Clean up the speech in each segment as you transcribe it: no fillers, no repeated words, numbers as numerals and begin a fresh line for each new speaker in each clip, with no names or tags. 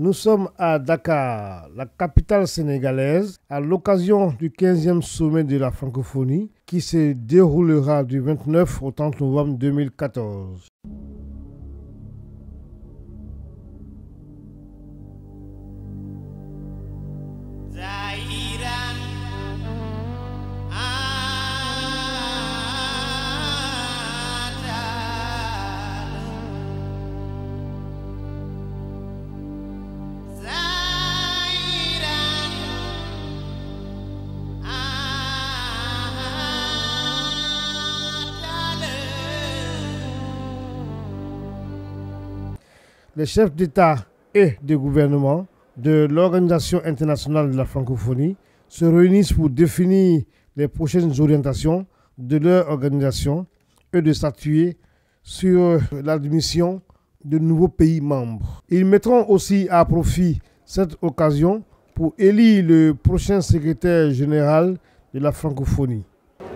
Nous sommes à Dakar, la capitale sénégalaise, à l'occasion du 15e sommet de la francophonie qui se déroulera du 29 au 30 novembre 2014. Les chefs d'État et de gouvernement de l'Organisation internationale de la francophonie se réunissent pour définir les prochaines orientations de leur organisation et de statuer sur l'admission de nouveaux pays membres. Ils mettront aussi à profit cette occasion pour élire le prochain secrétaire général de la francophonie.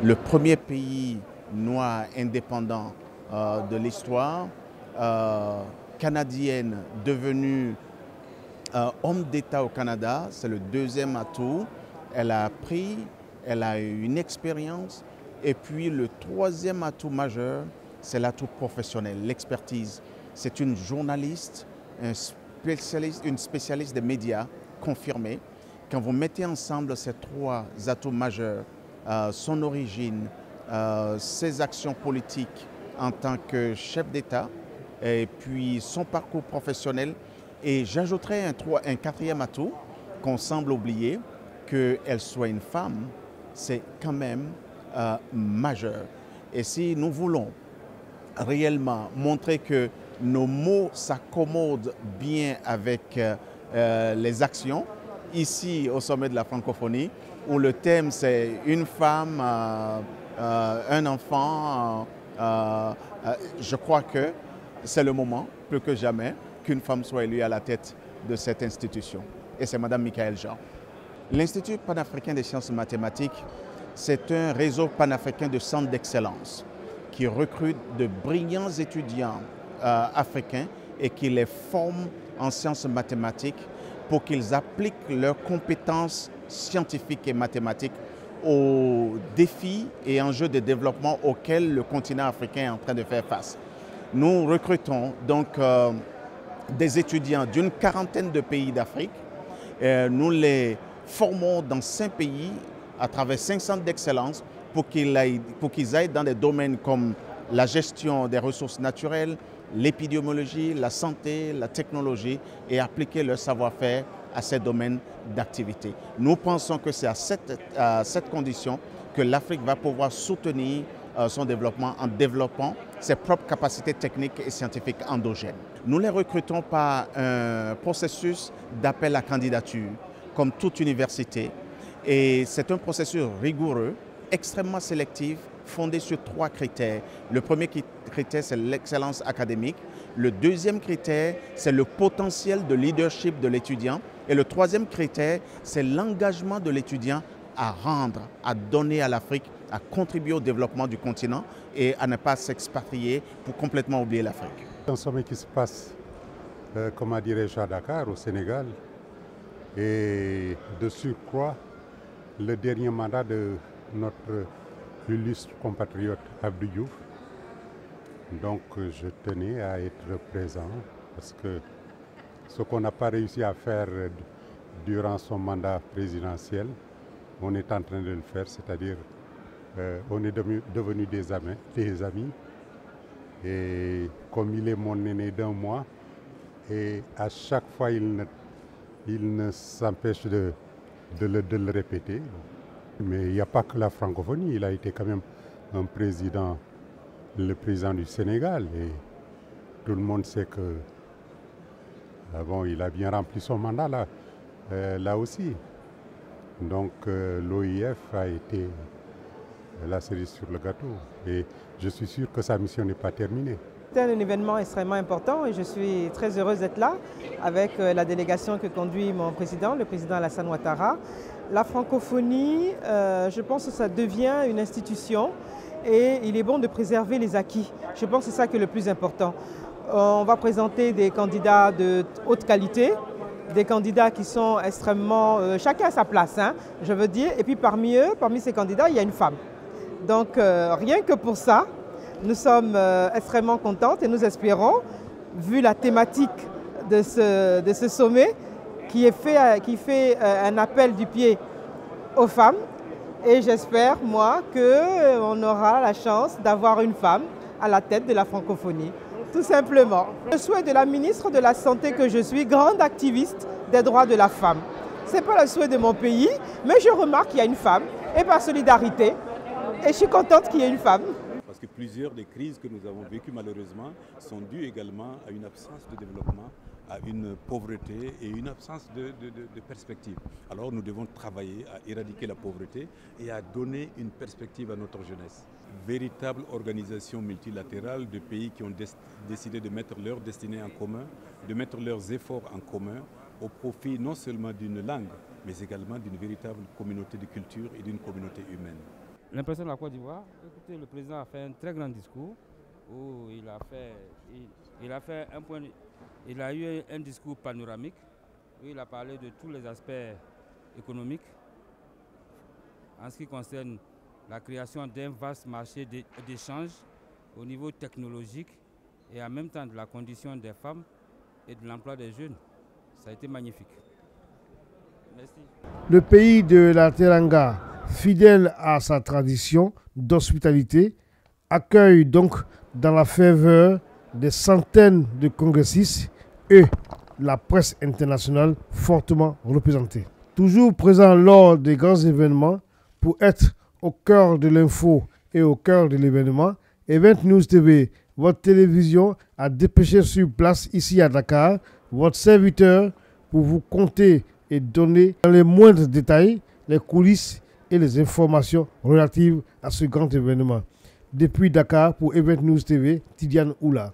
Le premier pays noir indépendant de l'histoire, canadienne devenue homme d'État au Canada, c'est le deuxième atout. Elle a appris, elle a eu une expérience. Et puis le troisième atout majeur, c'est l'atout professionnel, l'expertise. C'est une journaliste, une spécialiste des médias confirmée. Quand vous mettez ensemble ces trois atouts majeurs, son origine, ses actions politiques en tant que chef d'État, et puis son parcours professionnel. Et j'ajouterais un quatrième atout qu'on semble oublier, qu'elle soit une femme, c'est quand même majeur. Et si nous voulons réellement montrer que nos mots s'accommodent bien avec les actions, ici au sommet de la francophonie, où le thème c'est une femme, un enfant, je crois que c'est le moment, plus que jamais, qu'une femme soit élue à la tête de cette institution. Et c'est Mme Michaëlle Jean. L'Institut panafricain des sciences mathématiques, c'est un réseau panafricain de centres d'excellence qui recrute de brillants étudiants africains et qui les forme en sciences mathématiques pour qu'ils appliquent leurs compétences scientifiques et mathématiques aux défis et enjeux de développement auxquels le continent africain est en train de faire face. Nous recrutons donc des étudiants d'une quarantaine de pays d'Afrique. Nous les formons dans 5 pays à travers 5 centres d'excellence pour qu'ils aillent dans des domaines comme la gestion des ressources naturelles, l'épidémiologie, la santé, la technologie et appliquer leur savoir-faire à ces domaines d'activité. Nous pensons que c'est à cette condition que l'Afrique va pouvoir soutenir son développement en développant ses propres capacités techniques et scientifiques endogènes. Nous les recrutons par un processus d'appel à candidature, comme toute université. Et c'est un processus rigoureux, extrêmement sélectif, fondé sur 3 critères. Le premier critère, c'est l'excellence académique. Le deuxième critère, c'est le potentiel de leadership de l'étudiant. Et le troisième critère, c'est l'engagement de l'étudiant à rendre, à donner à l'Afrique, à contribuer au développement du continent et à ne pas s'expatrier pour complètement oublier l'Afrique.
C'est un sommet qui se passe, comment dirais-je, à Dakar, au Sénégal. Et de surcroît, le dernier mandat de notre illustre compatriote Abdou Diouf. Donc je tenais à être présent parce que ce qu'on n'a pas réussi à faire durant son mandat présidentiel, on est en train de le faire, c'est-à-dire on est devenus des amis. Et comme il est mon aîné d'1 mois, et à chaque fois il ne s'empêche de le répéter. Mais il n'y a pas que la francophonie, il a été quand même un président, le président du Sénégal. Et tout le monde sait que bon, il a bien rempli son mandat là aussi. Donc l'OIF a été la cerise sur le gâteau. Et je suis sûr que sa mission n'est pas terminée.
C'est un événement extrêmement important et je suis très heureuse d'être là avec la délégation que conduit mon président, le président Alassane Ouattara. La francophonie, je pense que ça devient une institution et il est bon de préserver les acquis. Je pense que c'est ça qui est le plus important. On va présenter des candidats de haute qualité des candidats qui sont extrêmement... chacun à sa place, hein, je veux dire. Et puis parmi eux, parmi ces candidats, il y a une femme. Donc rien que pour ça, nous sommes extrêmement contentes et nous espérons, vu la thématique de ce sommet, qui fait un appel du pied aux femmes. Et j'espère, moi, qu'on aura la chance d'avoir une femme à la tête de la francophonie, tout simplement. Le souhait de la ministre de la Santé que je suis, grande activiste des droits de la femme. Ce n'est pas le souhait de mon pays, mais je remarque qu'il y a une femme, et par solidarité, et je suis contente qu'il y ait une femme.
Parce que plusieurs des crises que nous avons vécues malheureusement sont dues également à une absence de développement, à une pauvreté et une absence de perspective. Alors nous devons travailler à éradiquer la pauvreté et à donner une perspective à notre jeunesse. Véritable organisation multilatérale de pays qui ont décidé de mettre leur destinée en commun, de mettre leurs efforts en commun au profit non seulement d'une langue, mais également d'une véritable communauté de culture et d'une communauté humaine.
L'impression de la Côte d'Ivoire, écoutez, le président a fait un très grand discours où il a eu un discours panoramique où il a parlé de tous les aspects économiques en ce qui concerne la création d'un vaste marché d'échange au niveau technologique et en même temps de la condition des femmes et de l'emploi des jeunes. Ça a été magnifique. Merci.
Le pays de la Teranga, fidèle à sa tradition d'hospitalité, accueille donc dans la ferveur des centaines de congressistes et la presse internationale fortement représentée. Toujours présent lors des grands événements pour être au cœur de l'info et au cœur de l'événement, Event News TV, votre télévision, a dépêché sur place ici à Dakar votre serviteur pour vous conter et donner dans les moindres détails les coulisses et les informations relatives à ce grand événement. Depuis Dakar pour Event News TV, Tidiane Oula.